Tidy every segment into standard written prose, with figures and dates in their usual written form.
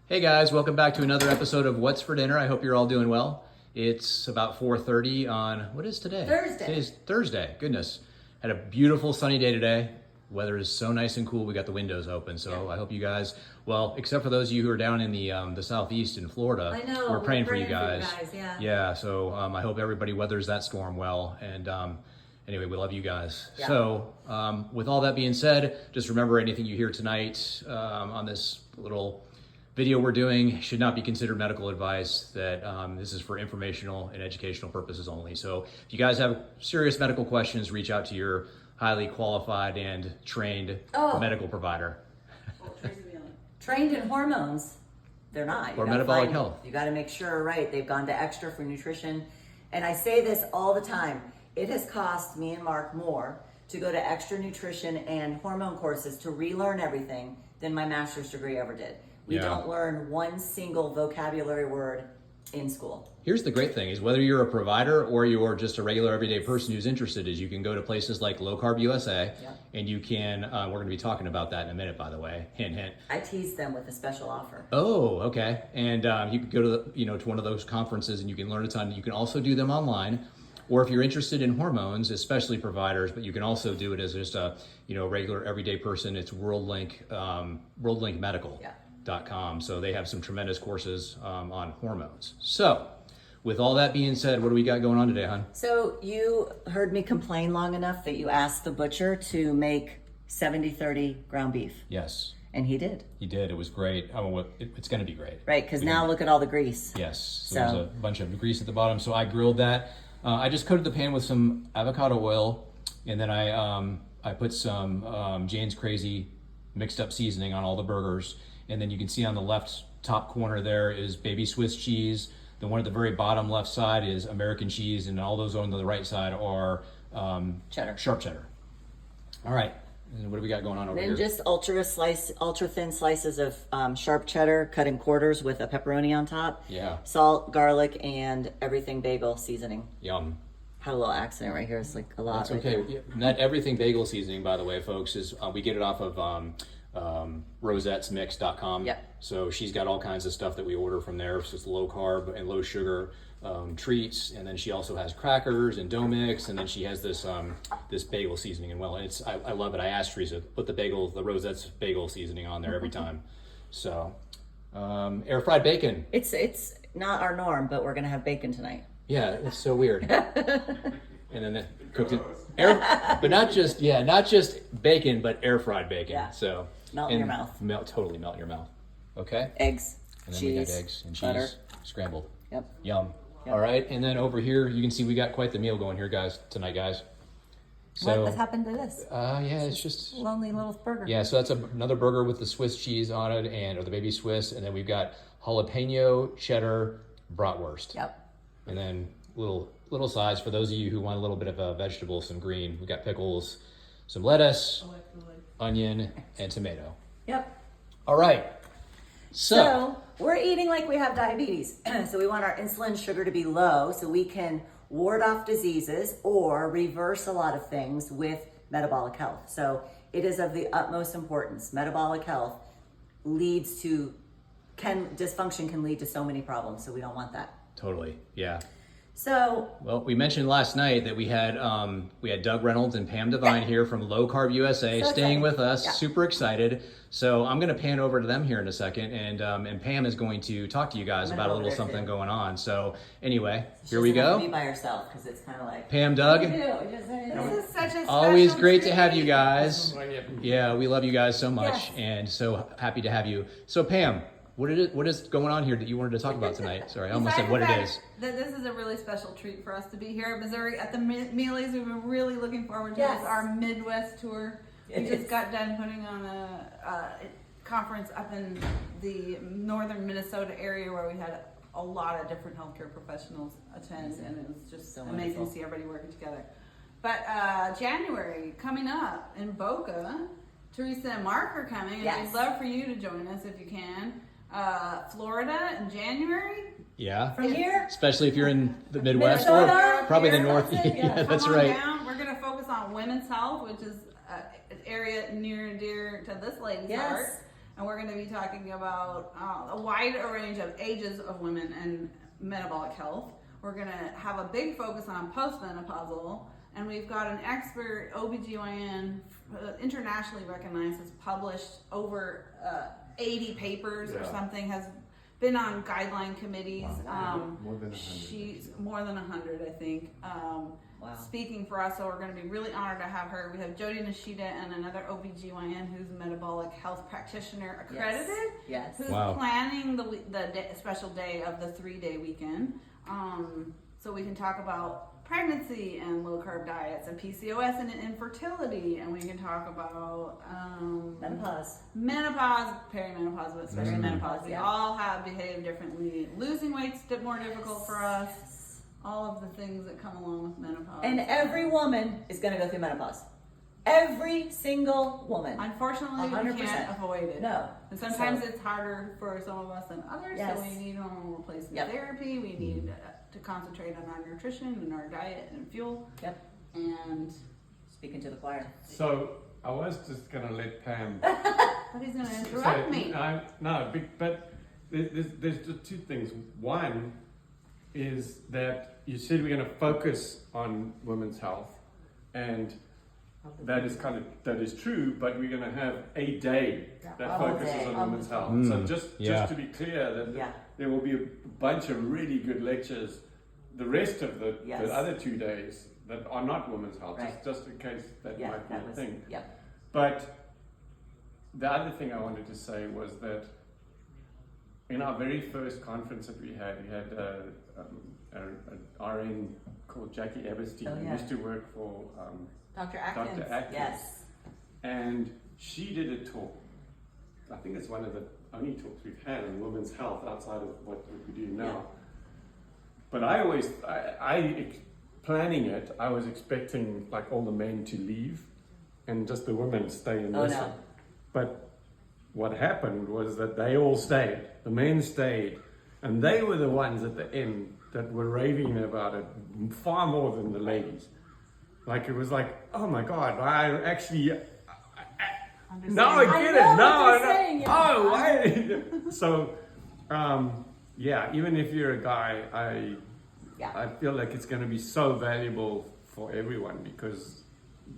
Hey guys, welcome back to another episode of What's for Dinner. I hope you're all doing well. It's about 4:30 on, what is today? Thursday. Today's Thursday, goodness. Had a beautiful sunny day today. Weather is so nice and cool, we got the windows open. So I hope you guys, well, except for those of you who are down in the southeast in Florida. I know, we're praying for you guys. Yeah. So I hope everybody weathers that storm well. And anyway, we love you guys. Yeah. So with all that being said, just remember anything you hear tonight on this little video we're doing should not be considered medical advice. That this is for informational and educational purposes only. So if you guys have serious medical questions, reach out to your highly qualified and trained medical provider. Trained in hormones, they're not. Or metabolic health. You got to make sure, right? They've gone to extra for nutrition. And I say this all the time. It has cost me and Mark more to go to extra nutrition and hormone courses to relearn everything than my master's degree ever did. We don't learn one single vocabulary word in school. Here's the great thing is whether you're a provider or you're just a regular everyday person who's interested is you can go to places like LowCarbUSA and you can, we're going to be talking about that in a minute, by the way, hint, hint. I tease them with a special offer. Oh, okay. And you can go to, to one of those conferences and you can learn a ton. You can also do them online. Or if you're interested in hormones, especially providers, but you can also do it as just a, regular everyday person. It's WorldLink Medical. .com. So they have some tremendous courses on hormones. So with all that being said, what do we got going on today, hon? So you heard me complain long enough that you asked the butcher to make 70-30 ground beef. Yes. And he did. He did. It was great. It's going to be great. Right, because now look at all the grease. Yes. So there's a bunch of grease at the bottom. So I grilled that. I just coated the pan with some avocado oil, and then I put some Jane's Crazy mixed up seasoning on all the burgers. And then you can see on the left top corner there is baby Swiss cheese. The one at the very bottom left side is American cheese, and all those on the right side are cheddar. Sharp cheddar. All right, and what do we got going on over here? Then just ultra thin slices of sharp cheddar cut in quarters with a pepperoni on top. Yeah. Salt, garlic, and everything bagel seasoning. Yum. Had a little accident right here. It's like a lot. That's okay. Not everything bagel seasoning, by the way, folks, is we get it off of rosettesmix.com. So she's got all kinds of stuff that we order from there. So it's low carb and low sugar treats, and then she also has crackers and dough mix, and then she has this this bagel seasoning. And I love it. I asked Teresa put the Rosette's bagel seasoning on there every time. So air fried bacon. It's not our norm, but we're gonna have bacon tonight. Yeah, it's so weird. And then cooked it but not just bacon, but air fried bacon. Yeah. So melt in your mouth. Totally melt in your mouth. Okay. Eggs. And then cheese, we got eggs and cheese butter. scrambled. Yep. Yum. Yep. All right, and then over here you can see we got quite the meal going here, tonight, guys. So What happened to this? It's just lonely little burger. Yeah, so that's another burger with the Swiss cheese on it, or the baby Swiss, and then we've got jalapeno cheddar bratwurst. Yep. And then little size for those of you who want a little bit of a vegetable, some green. We got pickles, some lettuce, onion, and tomato. Yep. All right. So we're eating like we have diabetes. So we want our insulin sugar to be low so we can ward off diseases or reverse a lot of things with metabolic health. So it is of the utmost importance. Metabolic health dysfunction can lead to so many problems. So we don't want that. Totally. Yeah. So, well, we mentioned last night that we had Doug Reynolds and Pam Devine here from Low Carb USA staying with us. Yeah. Super excited. So I'm going to pan over to them here in a second, and Pam is going to talk to you guys about a little something going on. So anyway, here we go. Be by yourself because it's kind of like Pam, Doug. This is such a always great to have you guys. Yeah, we love you guys so much, and so happy to have you. So Pam, what is going on here that you wanted to talk about tonight? Sorry, I almost said what it is. That this is a really special treat for us to be here at Missouri at the Mealies. We've been really looking forward to this, our Midwest tour. We just got done putting on a conference up in the northern Minnesota area where we had a lot of different healthcare professionals attend, and it was just so amazing to see everybody working together. But January coming up in Boca, Teresa and Mark are coming, and we'd love for you to join us if you can. Florida in January. Yeah. From here? Especially if you're in the Midwest Minnesota, or probably the North. Yeah, that's right. Down. We're going to focus on women's health, which is an area near and dear to this lady's heart. and we're going to be talking about a wide range of ages of women and metabolic health. We're going to have a big focus on postmenopausal, and we've got an expert OBGYN, internationally recognized, has published over 80 papers or something, has been on guideline committees. More than 100. She's more than 100, I think. Wow. Speaking for us, so we're going to be really honored to have her. We have Jody Nishida and another OBGYN who's a metabolic health practitioner accredited, Yes. who's Wow. planning the special day of the 3-day weekend. So we can talk about pregnancy and low carb diets and PCOS and infertility, and we can talk about menopause, perimenopause, but especially menopause. We all have behaved differently. Losing weight's more difficult for us. All of the things that come along with menopause. And every woman is going to go through menopause. Every single woman. Unfortunately, 100%. we can't avoid it. No. And sometimes it's harder for some of us than others. Yes. So we need hormone replacement Yep. therapy. We need to concentrate on our nutrition and our diet and fuel. Yep. And Speaking to the choir. So I was just gonna let Pam but he's going to interrupt me. but there's just two things. One is that you said we're going to focus on women's health, and that is true. But we're going to have a day that All focuses day. on women's health. So just to be clear, that there will be a bunch of really good lectures. The rest of the other 2 days that are not women's health, just in case that might be a thing. Yep. But the other thing I wanted to say was that in our very first conference that we had an RN called Jackie Eberstein, who used to work for Dr. Atkins. Dr. Atkins. Yes. And she did a talk. I think it's one of the only talks we've had on women's health outside of what we do now. Yeah. But planning it, I was expecting like all the men to leave and just the women stay and listen. No. But what happened was that they all stayed. The men stayed, and they were the ones at the end that were raving about it far more than the ladies. Like it was like, oh my God, I actually. Now I get it. Now I know. Oh, why? So, even if you're a guy, I feel like it's going to be so valuable for everyone, because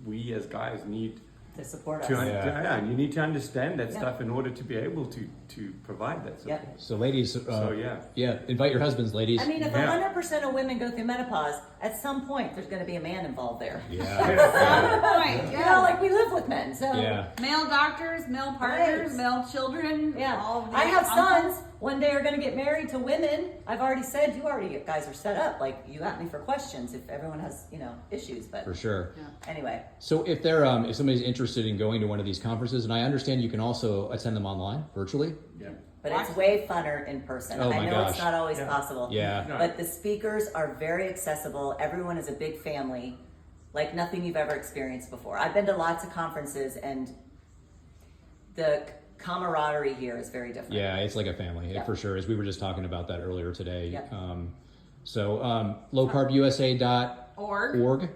we as guys need To support us. you need to understand that stuff in order to be able to provide that support. So ladies, yeah, invite your husbands, ladies. I mean, if 100% of women go through menopause, at some point there's going to be a man involved there. Point, You know, like we live with men, so. Male doctors, male partners, Right. male children. Yeah. All of the I have uncles. sons. One day are going to get married to women. I've already said, you guys are set up. Like, you got me for questions if everyone has, issues. But For sure. anyway. So if if somebody's interested in going to one of these conferences, and I understand you can also attend them online, virtually. Yeah. But it's way funner in person. Oh I my know gosh. it's not always possible. Yeah. No. But the speakers are very accessible. Everyone is a big family, like nothing you've ever experienced before. I've been to lots of conferences, and the camaraderie here is very different. Yeah, it's like a family, Yeah. for sure. As we were just talking about that earlier today. Yep. LowCarbUSA.org. We're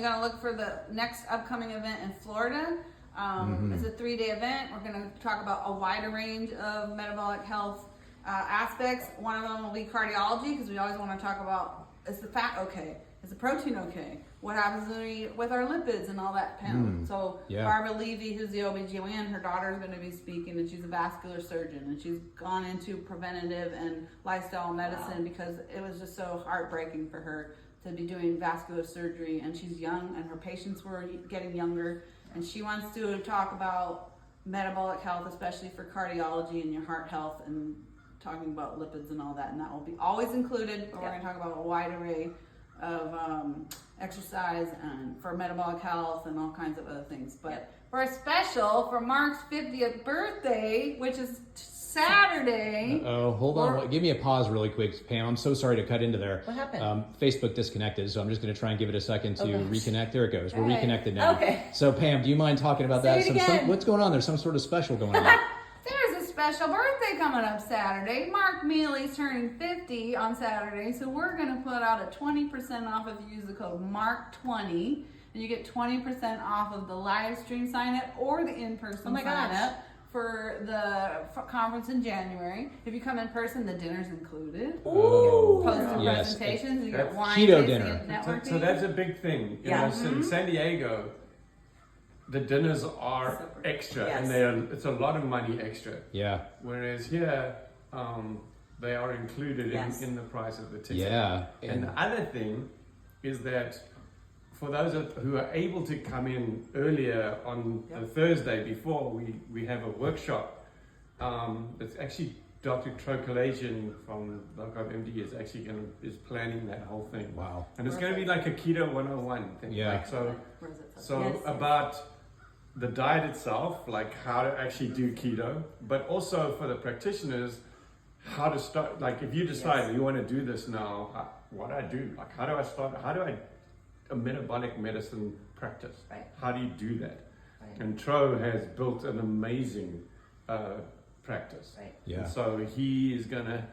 gonna look for the next upcoming event in Florida. It's a 3-day event. We're gonna talk about a wider range of metabolic health aspects. One of them will be cardiology, because we always want to talk about, is the fat okay? Is the protein okay? What happens with our lipids and all that, Pam? So Barbara Levy, who's the OBGYN, her daughter is going to be speaking, and she's a vascular surgeon, and she's gone into preventative and lifestyle medicine because it was just so heartbreaking for her to be doing vascular surgery, and she's young, and her patients were getting younger, and she wants to talk about metabolic health, especially for cardiology and your heart health, and talking about lipids and all that, and that will be always included. But we're going to talk about a wide array of exercise and for metabolic health and all kinds of other things. But for a special for Mark's 50th birthday, which is Saturday. Oh, hold on. Give me a pause really quick, Pam. I'm so sorry to cut into there. What happened? Facebook disconnected, so I'm just going to try and give it a second to reconnect. There it goes. We're All right. reconnected now. Okay. So, Pam, do you mind talking about Say that? it again. What's going on? There's some sort of special going on. There's a special birthday coming up Saturday. Mark Mealy's turning 50 on Saturday, so we're going to put out a 20% off if you use the code MARK20, and you get 20% off of the live stream sign up or the in-person sign up for the conference in January. If you come in person, the dinner's included. Ooh. Poster Yes. presentations, you get That's wine keto tasting, dinner. networking. So that's a big thing. You Yeah. know, so in San Diego, the dinners are Separate. extra, Yes. and it's a lot of money extra. Yeah. Whereas here, they are included Yes. in the price of the ticket. Yeah. And the other thing is that for those who are able to come in earlier on the Thursday before we have a workshop, it's actually Dr. Trokalajian from LowCarbUSA is planning that whole thing. Wow. And it's going to be like a keto 101 thing. Yeah. Like, so Yes. about the diet itself, like how to actually do keto, but also for the practitioners, how to start. Like if you decide you want to do this now, what do I do? Like how do I start? How do I a metabolic medicine practice? Right. How do you do that? Right. And Tro has built an amazing practice. Right. Yeah. And so he is gonna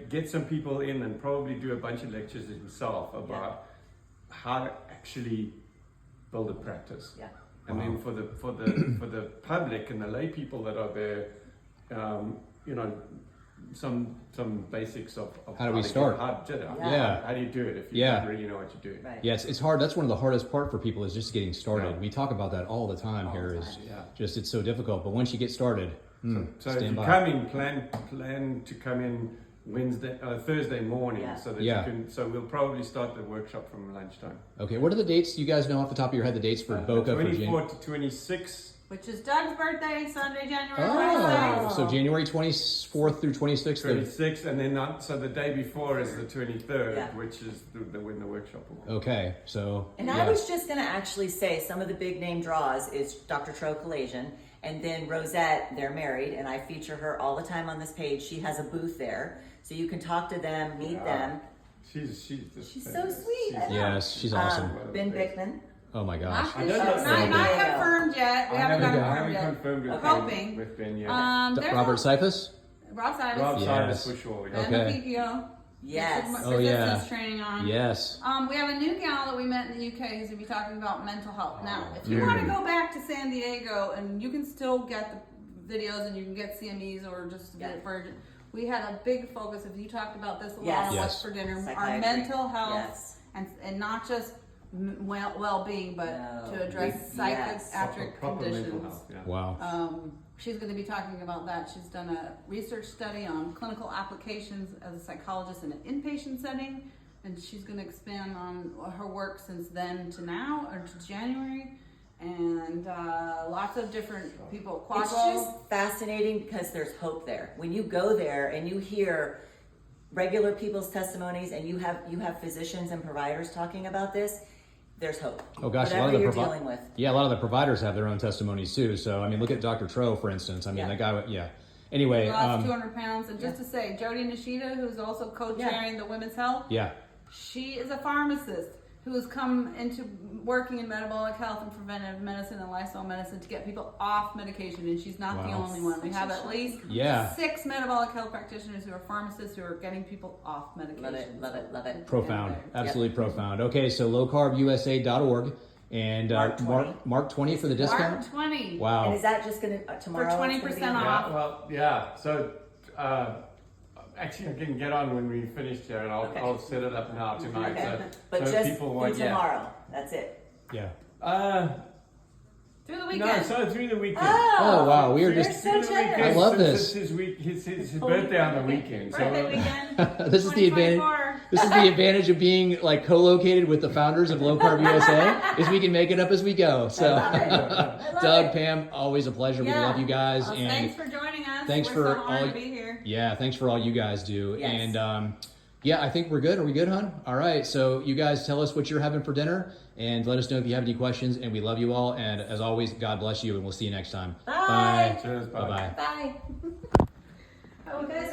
get some people in and probably do a bunch of lectures himself about how to actually build a practice. Yeah. And then for the for the public and the lay people that are there, you know, some basics of How do we to start? Yeah. How do you do it if you Yeah. don't really know what you're doing? Right. Yeah, it's hard. That's one of the hardest part for people is just getting started. Yeah. We talk about that all the time All here. the Is time. Yeah. just it's so difficult. But once you get started, So if stand you by. come in, plan to come in Thursday morning, Yeah. so that Yeah. you can. So we'll probably start the workshop from lunchtime. Okay, what are the dates? You guys know off the top of your head the dates for Boca for January? 24 to 26. Which is Doug's birthday, Sunday, January Oh, 26th. so January 24th through 26th. 26, and then so the day before is the 23rd, Yeah. which is when the workshop will be. Okay, so And yeah. I was just going to actually say some of the big name draws is Dr. Trokalajian, and then Rosette, they're married, and I feature her all the time on this page. She has a booth there, so you can talk to them, meet them. She's just She's so sweet. I know. Yes, she's awesome. Ben Bickman. Oh my gosh. Not, I don't know. not confirmed yet. We haven't I confirmed haven't yet. confirmed with Hoping. Ben, with Ben yet. There's Robert Cyphus? Rob Sidas. Rob Yes. Silas for sure. Yeah. And Okay. Picchio. Yes. Oh, yeah. Resistance training on. Yes. We have a new gal that we met in the UK who's going to be talking about mental health. Now, if you Mm. want to go back to San Diego, and you can still get the videos and you can get CMEs or just get it virgin. We had a big focus, if you talked about this a lot Yes. on Yes. What's for Dinner, our Psychiatry. mental health Yes. and not just well-being, but No. to address Yes. psychiatric Proper mental conditions. health. Yeah. Wow. She's going to be talking about that. She's done a research study on clinical applications as a psychologist in an inpatient setting, and she's going to expand on her work since then to now, or to January, and lots of different people. It's just fascinating because there's hope there. When you go there and you hear regular people's testimonies and you have physicians and providers talking about this, there's hope. Oh gosh, a Whatever lot of the you're dealing with. Yeah, a lot of the providers have their own testimonies too. So I mean, look at Dr. Tro, for instance. I mean, Yeah. that guy. Yeah. Anyway. Lost 200 pounds, and just to say, Jody Nishida, who's also co-chairing the Women's Health, Yeah. she is a pharmacist who has come into working in metabolic health and preventive medicine and lifestyle medicine to get people off medication, and she's not the Wow. only one. We have at least Yeah. 6 metabolic health practitioners who are pharmacists who are getting people off medication. Love it, love it, love it. Profound. Absolutely profound. Okay, so lowcarbusa.org and Mark 20. Mark 20 for the Mark discount. 20. Wow. And is that just going to tomorrow? For it's gonna 20% be- off. Yeah, well, yeah. So, actually, I can get on when we finished here, and I'll set it up now tonight. Okay. So, But so just people through want, tomorrow. That's it. Yeah. Through the No, weekend. so through the weekend. Oh wow, we are You're just. so generous. I love Since this. It's his birthday on the weekend. Birthday So, weekend. This is the advantage. 2024. This is the advantage of being like co-located with the founders of Low Carb USA is we can make it up as we go. So, I love Doug, it. Pam, always a pleasure. We Yeah. love you guys, Well, and thanks for joining us. thanks We're for so honored all- to be here. yeah, thanks for all you guys do. Yes. And yeah, I think we're good. Are we good, hon? All right. So you guys tell us what you're having for dinner, and let us know if you have any questions. And we love you all. And as always, God bless you, and we'll see you next time. Bye. cheers, bye. Bye. Bye. Oh, guys.